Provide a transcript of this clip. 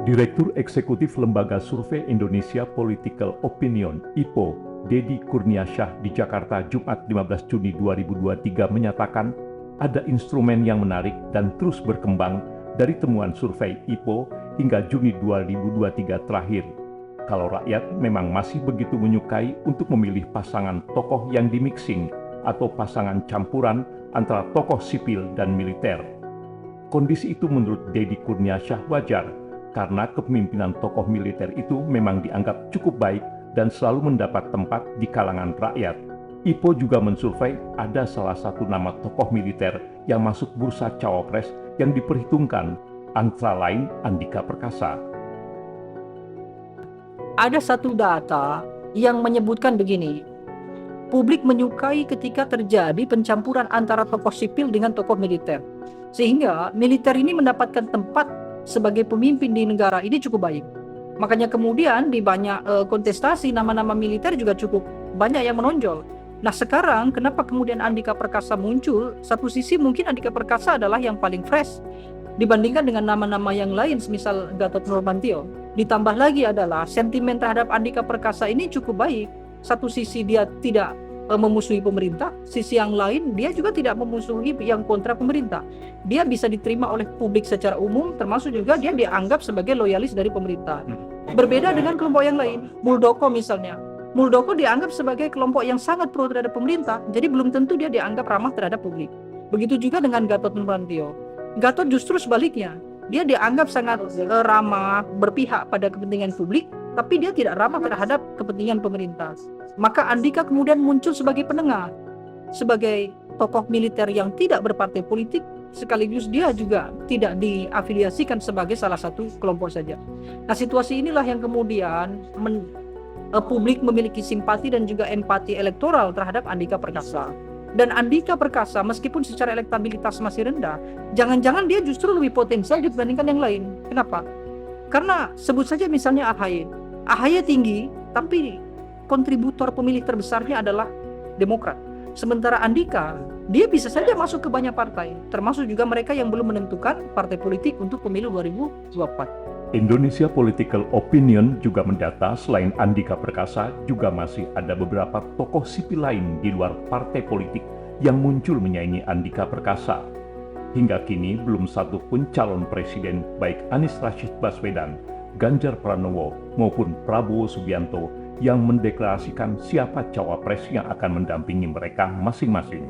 Direktur Eksekutif Lembaga Survei Indonesia Political Opinion (IPO), Deddy Kurniasyah di Jakarta Jumat 15 Juni 2023 menyatakan ada instrumen yang menarik dan terus berkembang dari temuan survei IPO hingga Juni 2023 terakhir. Kalau rakyat memang masih begitu menyukai untuk memilih pasangan tokoh yang dimixing atau pasangan campuran antara tokoh sipil dan militer. Kondisi itu menurut Deddy Kurniasyah wajar, karena kepemimpinan tokoh militer itu memang dianggap cukup baik dan selalu mendapat tempat di kalangan rakyat. IPO juga mensurvei ada salah satu nama tokoh militer yang masuk bursa cawapres yang diperhitungkan, antara lain Andika Perkasa. Ada satu data yang menyebutkan begini, publik menyukai ketika terjadi pencampuran antara tokoh sipil dengan tokoh militer, sehingga militer ini mendapatkan tempat sebagai pemimpin di negara ini cukup baik. Makanya kemudian di banyak kontestasi nama-nama militer juga cukup banyak yang menonjol. Nah sekarang kenapa kemudian Andika Perkasa muncul? Satu sisi mungkin Andika Perkasa adalah yang paling fresh dibandingkan dengan nama-nama yang lain, semisal Gatot Nurmantio. Ditambah lagi adalah sentimen terhadap Andika Perkasa ini cukup baik. Satu sisi dia tidak memusuhi pemerintah, sisi yang lain dia juga tidak memusuhi yang kontra pemerintah. Dia bisa diterima oleh publik secara umum, termasuk juga dia dianggap sebagai loyalis dari pemerintah. Berbeda dengan kelompok yang lain, Muldoko misalnya. Muldoko dianggap sebagai kelompok yang sangat pro terhadap pemerintah, jadi belum tentu dia dianggap ramah terhadap publik. Begitu juga dengan Gatot Nurmantio. Gatot justru sebaliknya, dia dianggap sangat ramah, berpihak pada kepentingan publik, tapi dia tidak ramah terhadap kepentingan pemerintah. Maka Andika kemudian muncul sebagai penengah, sebagai tokoh militer yang tidak berpartai politik, sekaligus dia juga tidak diafiliasikan sebagai salah satu kelompok saja. Nah situasi inilah yang kemudian publik memiliki simpati dan juga empati elektoral terhadap Andika Perkasa. Dan Andika Perkasa meskipun secara elektabilitas masih rendah, jangan-jangan dia justru lebih potensial dibandingkan yang lain. Kenapa? Karena sebut saja misalnya AHY. AHY tinggi, tapi kontributor pemilih terbesarnya adalah Demokrat. Sementara Andika, dia bisa saja masuk ke banyak partai, termasuk juga mereka yang belum menentukan partai politik untuk pemilu 2024. Indonesia Political Opinion juga mendata selain Andika Perkasa, juga masih ada beberapa tokoh sipil lain di luar partai politik yang muncul menyaingi Andika Perkasa. Hingga kini belum satu pun calon presiden baik Anies Rashid Baswedan, Ganjar Pranowo maupun Prabowo Subianto yang mendeklarasikan siapa cawapres yang akan mendampingi mereka masing-masing.